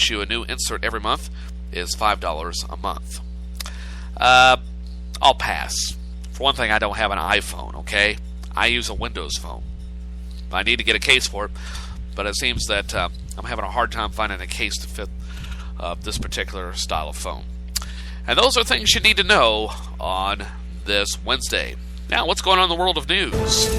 get you a new insert every month is $5 a month. I'll pass. For one thing, I don't have an iPhone, okay? I use a Windows phone. I need to get a case for it, but it seems that I'm having a hard time finding a case to fit this particular style of phone. And those are things you need to know on this Wednesday. Now, what's going on in the world of news?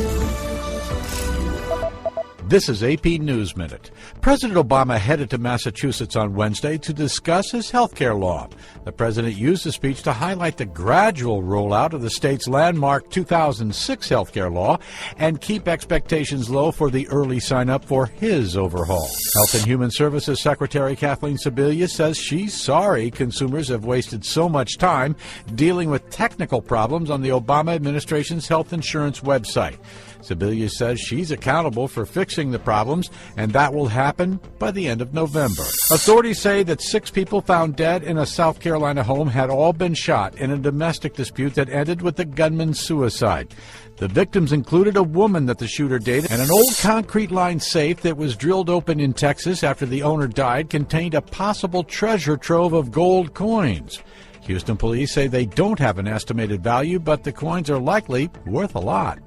This is AP News Minute. President Obama headed to Massachusetts on Wednesday to discuss his health care law. The president used the speech to highlight the gradual rollout of the state's landmark 2006 health care law and keep expectations low for the early sign-up for his overhaul. Health and Human Services Secretary Kathleen Sebelius says she's sorry consumers have wasted so much time dealing with technical problems on the Obama administration's health insurance website. Sebelius says she's accountable for fixing the problems, and that will happen by the end of November. Authorities say that 6 people found dead in a South Carolina home had all been shot in a domestic dispute that ended with the gunman's suicide. The victims included a woman that the shooter dated, and an old concrete-lined safe that was drilled open in Texas after the owner died contained a possible treasure trove of gold coins. Houston police say they don't have an estimated value, but the coins are likely worth a lot.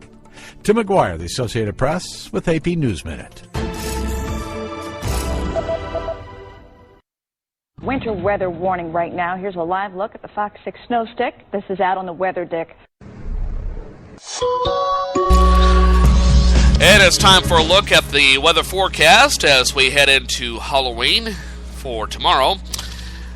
Tim McGuire, the Associated Press, with AP News Minute. Winter weather warning right now. Here's a live look at the Fox 6 snow stick. This is out on the weather dick. And it's time for a look at the weather forecast as we head into Halloween for tomorrow.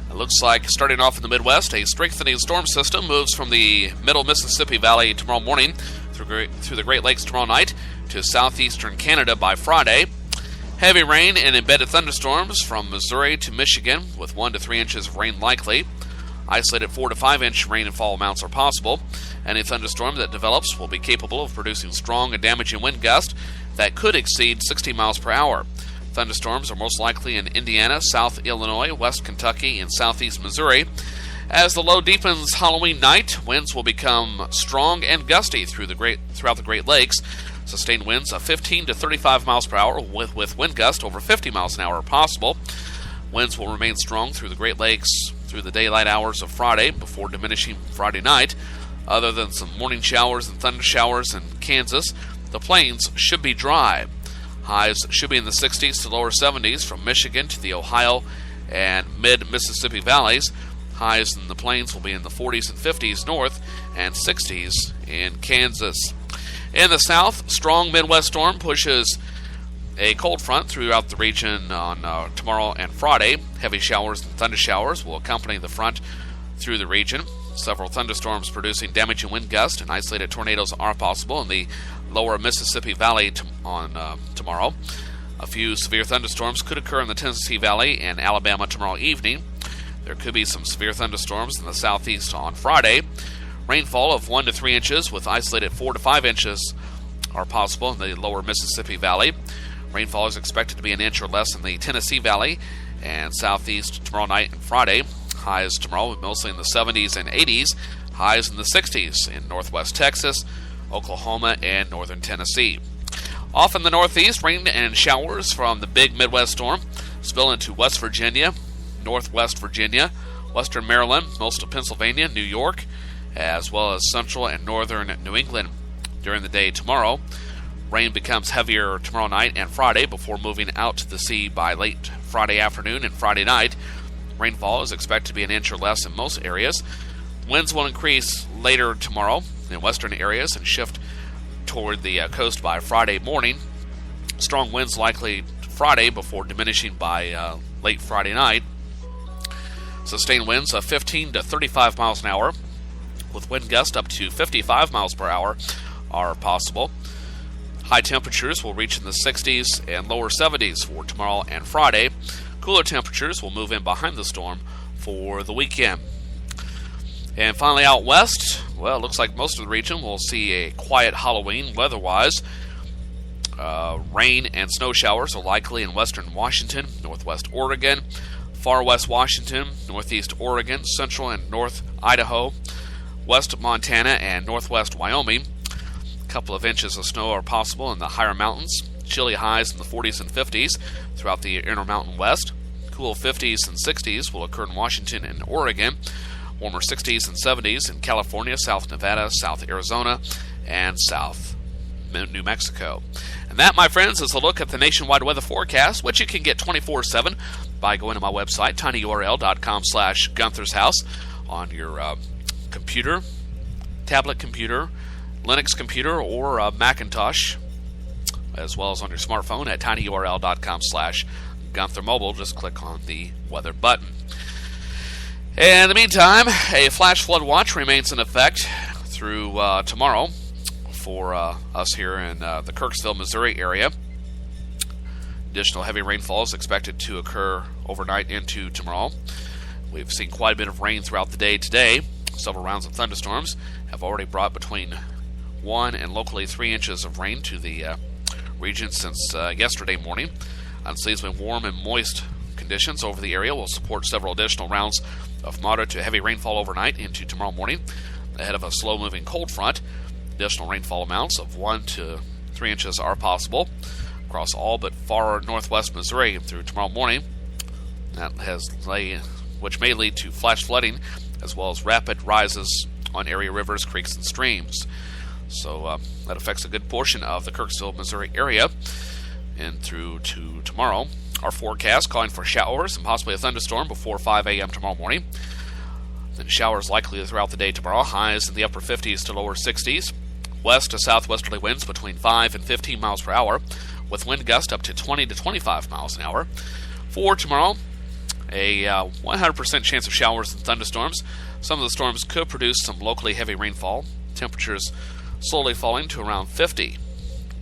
It looks like, starting off in the Midwest, a strengthening storm system moves from the middle Mississippi Valley tomorrow morning through the Great Lakes tomorrow night to southeastern Canada by Friday. Heavy rain and embedded thunderstorms from Missouri to Michigan with 1 to 3 inches of rain likely. Isolated 4 to 5 inch rain and fall amounts are possible. Any thunderstorm that develops will be capable of producing strong and damaging wind gusts that could exceed 60 miles per hour. Thunderstorms are most likely in Indiana, South Illinois, West Kentucky, and southeast Missouri. As the low deepens Halloween night, winds will become strong and gusty throughout the Great Lakes. Sustained winds of 15 to 35 miles per hour with wind gusts over 50 miles an hour are possible. Winds will remain strong through the Great Lakes through the daylight hours of Friday before diminishing Friday night. Other than some morning showers and thunder showers in Kansas, the plains should be dry. Highs should be in the 60s to lower 70s from Michigan to the Ohio and mid-Mississippi valleys. Highs in the plains will be in the 40s and 50s north and 60s in Kansas. In the south, strong Midwest storm pushes a cold front throughout the region on tomorrow and Friday. Heavy showers and thunder showers will accompany the front through the region. Several thunderstorms producing damaging wind gusts and isolated tornadoes are possible in the lower Mississippi Valley on tomorrow. A few severe thunderstorms could occur in the Tennessee Valley and Alabama tomorrow evening. There could be some severe thunderstorms in the southeast on Friday. Rainfall of 1 to 3 inches with isolated 4 to 5 inches are possible in the lower Mississippi Valley. Rainfall is expected to be an inch or less in the Tennessee Valley and southeast tomorrow night and Friday. Highs tomorrow mostly in the 70s and 80s. Highs in the 60s in northwest Texas, Oklahoma, and northern Tennessee. Off in the northeast, rain and showers from the big Midwest storm spill into West Virginia, northwest Virginia, western Maryland, most of Pennsylvania, New York, as well as central and northern New England during the day tomorrow. Rain becomes heavier tomorrow night and Friday before moving out to the sea by late Friday afternoon and Friday night. Rainfall is expected to be an inch or less in most areas. Winds will increase later tomorrow in western areas and shift toward the coast by Friday morning. Strong winds likely Friday before diminishing by late Friday night. Sustained winds of 15 to 35 miles an hour with wind gusts up to 55 miles per hour are possible. High temperatures will reach in the 60s and lower 70s for tomorrow and Friday. Cooler temperatures will move in behind the storm for the weekend. And finally out west, well, it looks like most of the region will see a quiet Halloween weather-wise. Rain and snow showers are likely in western Washington, northwest Oregon, far west Washington, northeast Oregon, central and north Idaho, west Montana, and northwest Wyoming. A couple of inches of snow are possible in the higher mountains. Chilly highs in the 40s and 50s throughout the Intermountain West. cool 50s and 60s will occur in Washington and Oregon. Warmer 60s and 70s in California, South Nevada, South Arizona, and South New Mexico. And that, my friends, is a look at the nationwide weather forecast, which you can get 24/7 by going to my website, tinyurl.com/Gunther's House, on your computer, tablet computer, Linux computer, or Macintosh, as well as on your smartphone at tinyurl.com/Gunther Mobile. Just click on the weather button. In the meantime, a flash flood watch remains in effect through tomorrow for us here in the Kirksville, Missouri area. Additional heavy rainfall is expected to occur overnight into tomorrow. We've seen quite a bit of rain throughout the day today. Several rounds of thunderstorms have already brought between 1 and locally 3 inches of rain to the region since yesterday morning. Unseasonably warm and moist conditions over the area will support several additional rounds of moderate to heavy rainfall overnight into tomorrow morning, ahead of a slow-moving cold front. Additional rainfall amounts of 1 to 3 inches are possible across all but far northwest Missouri through tomorrow morning. Which may lead to flash flooding, as well as rapid rises on area rivers, creeks, and streams. So that affects a good portion of the Kirksville, Missouri area and through to tomorrow. Our forecast calling for showers and possibly a thunderstorm before 5 a.m. tomorrow morning. Then showers likely throughout the day tomorrow. Highs in the upper 50s to lower 60s. West to southwesterly winds between 5 and 15 miles per hour, with wind gusts up to 20 to 25 miles an hour. For tomorrow, a 100% chance of showers and thunderstorms. Some of the storms could produce some locally heavy rainfall. Temperatures slowly falling to around 50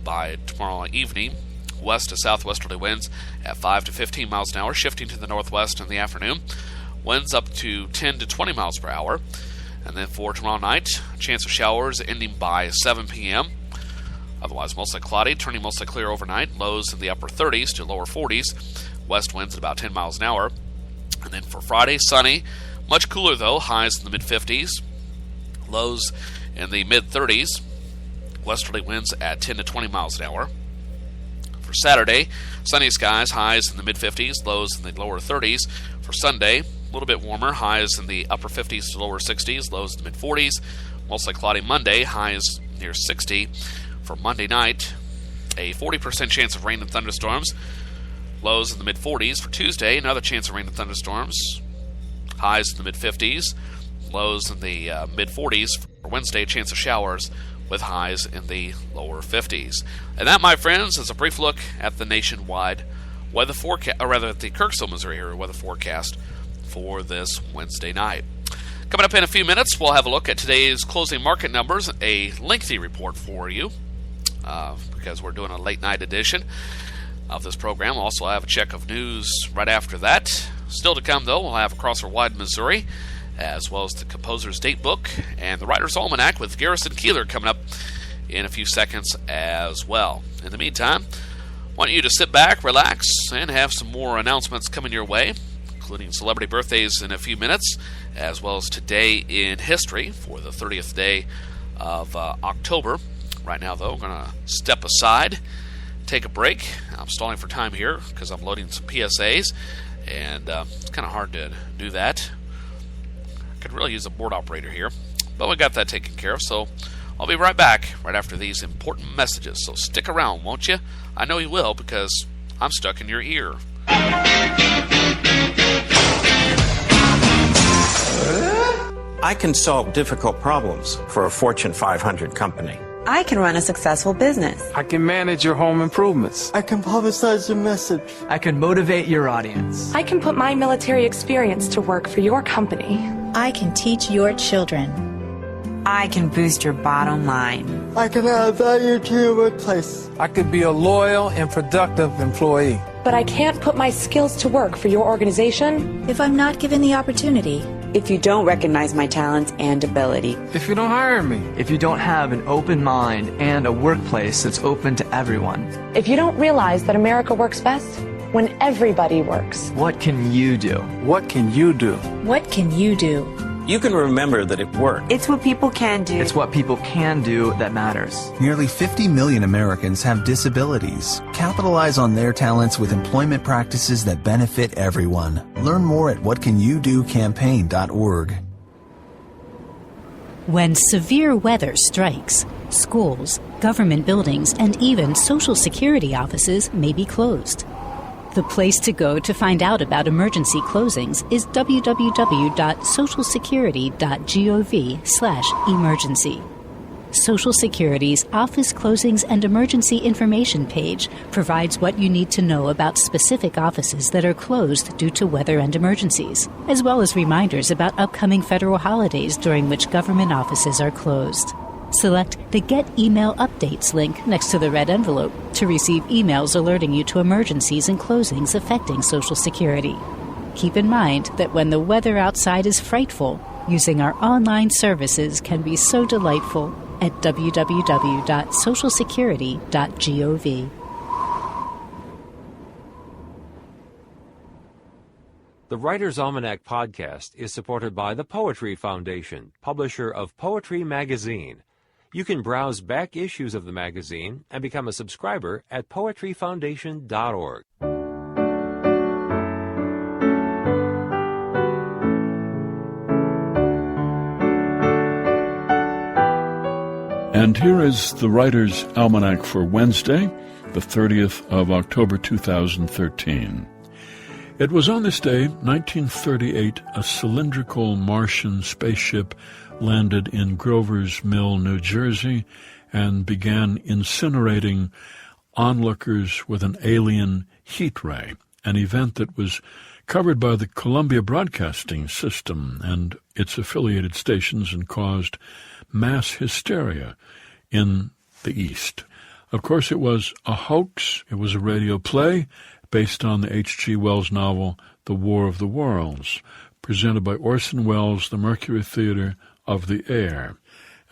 by tomorrow evening. West to southwesterly winds at 5 to 15 miles an hour, shifting to the northwest in the afternoon. Winds up to 10 to 20 miles per hour. And then for tomorrow night, chance of showers ending by 7 p.m. Otherwise mostly cloudy, turning mostly clear overnight. Lows in the upper 30s to lower 40s. West winds at about 10 miles an hour. And then for Friday, sunny. Much cooler though, highs in the mid-50s. Lows in the mid-30s. Westerly winds at 10 to 20 miles an hour. For Saturday, sunny skies, highs in the mid-50s, lows in the lower 30s. For Sunday, a little bit warmer, highs in the upper 50s to lower 60s, lows in the mid-40s. Mostly cloudy Monday, highs near 60. For Monday night, a 40% chance of rain and thunderstorms, lows in the mid-40s. For Tuesday, another chance of rain and thunderstorms, highs in the mid-50s, lows in the mid-40s. For Wednesday, a chance of showers, with highs in the lower 50s. And that, my friends, is a brief look at the nationwide weather forecast, or rather at the Kirksville, Missouri area weather forecast for this Wednesday night. Coming up in a few minutes, we'll have a look at today's closing market numbers, a lengthy report for you, because we're doing a late night edition of this program. We'll also have a check of news right after that. Still to come, though, we'll have Across Our Wide Missouri, as well as the Composer's Date Book and the Writer's Almanac with Garrison Keeler coming up in a few seconds as well. In the meantime, I want you to sit back, relax, and have some more announcements coming your way, including celebrity birthdays in a few minutes, as well as today in history for the 30th day of October. Right now, though, we're going to step aside, take a break. I'm stalling for time here because I'm loading some PSAs, and it's kind of hard to do that. Could really use a board operator here, but we got that taken care of, so I'll be right back right after these important messages. So stick around, won't you? I know you will, because I'm stuck in your ear. I can solve difficult problems for a Fortune 500 company. I can run a successful business. I can manage your home improvements. I can publicize your message. I can motivate your audience. I can put my military experience to work for your company. I can teach your children. I can boost your bottom line. I can add value to your workplace. I could be a loyal and productive employee. But I can't put my skills to work for your organization if I'm not given the opportunity. If you don't recognize my talents and ability. If you don't hire me. If you don't have an open mind and a workplace that's open to everyone. If you don't realize that America works best when everybody works. What can you do? What can you do? What can you do? you can remember that it worked. It's what people can do. It's what people can do that matters. Nearly 50 million Americans have disabilities. Capitalize on their talents with employment practices that benefit everyone. Learn more at whatcanyoudocampaign.org. When severe weather strikes, schools, government buildings, and even Social Security offices may be closed. The place to go to find out about emergency closings is www.socialsecurity.gov/emergency. Social Security's Office Closings and Emergency Information page provides what you need to know about specific offices that are closed due to weather and emergencies, as well as reminders about upcoming federal holidays during which government offices are closed. Select the Get Email Updates link next to the red envelope to receive emails alerting you to emergencies and closings affecting Social Security. Keep in mind that when the weather outside is frightful, using our online services can be so delightful at www.socialsecurity.gov. The Writer's Almanac podcast is supported by the Poetry Foundation, publisher of Poetry Magazine. You can browse back issues of the magazine and become a subscriber at poetryfoundation.org. And here is the Writer's Almanac for Wednesday, the 30th of October 2013. It was on this day, 1938, a cylindrical Martian spaceship landed in Grover's Mill, New Jersey, and began incinerating onlookers with an alien heat ray, an event that was covered by the Columbia Broadcasting System and its affiliated stations and caused mass hysteria in the East. Of course, it was a hoax. It was a radio play based on the H.G. Wells novel The War of the Worlds, presented by Orson Welles' The Mercury Theater of the Air.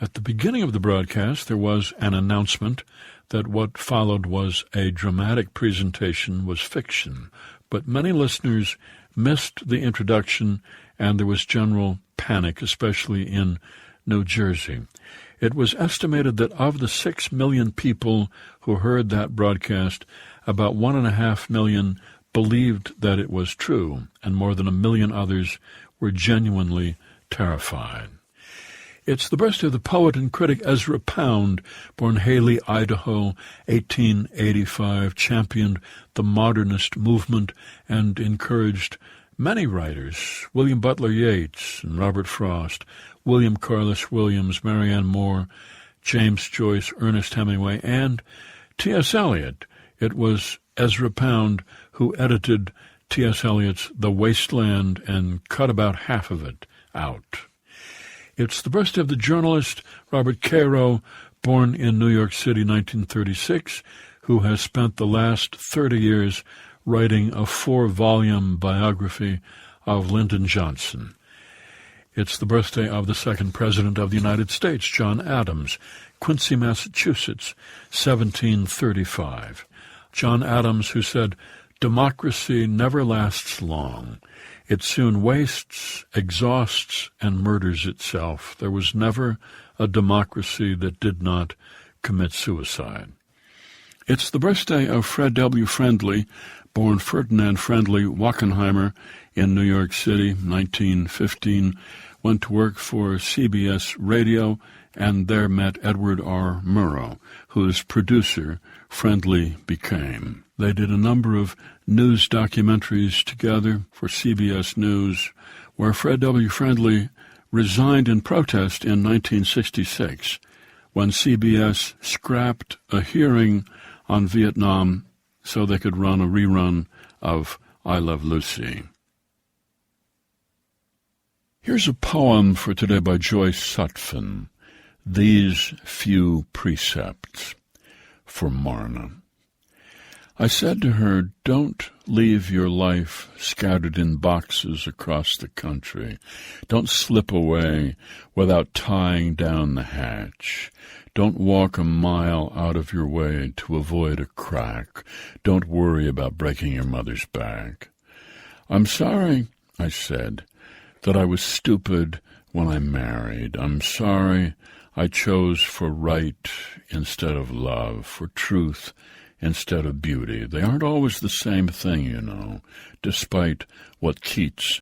At the beginning of the broadcast, there was an announcement that what followed was a dramatic presentation was fiction, but many listeners missed the introduction, and there was general panic, especially in New Jersey. It was estimated that of the 6 million people who heard that broadcast, about 1.5 million believed that it was true, and more than 1 million others were genuinely terrified. It's the birthday of the poet and critic Ezra Pound, born Haley, Idaho, 1885, championed the modernist movement and encouraged many writers, William Butler Yeats and Robert Frost, William Carlos Williams, Marianne Moore, James Joyce, Ernest Hemingway, and T.S. Eliot. It was Ezra Pound who edited T.S. Eliot's The Wasteland and cut about half of it out. It's the birthday of the journalist Robert Caro, born in New York City, 1936, who has spent the last 30 years writing a 4-volume biography of Lyndon Johnson. It's the birthday of the second President of the United States, John Adams, Quincy, Massachusetts, 1735. John Adams, who said, "Democracy never lasts long. It soon wastes, exhausts, and murders itself. There was never a democracy that did not commit suicide." It's the birthday of Fred W. Friendly, born Ferdinand Friendly Wachenheimer in New York City, 1915, went to work for CBS Radio, and there met Edward R. Murrow, whose producer Friendly became. They did a number of news documentaries together for CBS News, where Fred W. Friendly resigned in protest in 1966 when CBS scrapped a hearing on Vietnam so they could run a rerun of I Love Lucy. Here's a poem for today by Joyce Sutphin, These Few Precepts, for Marna. I said to her, don't leave your life scattered in boxes across the country. Don't slip away without tying down the hatch. Don't walk a mile out of your way to avoid a crack. Don't worry about breaking your mother's back. I'm sorry, I said, that I was stupid when I married. I'm sorry I chose for right instead of love, for truth instead of beauty. They aren't always the same thing, you know, despite what Keats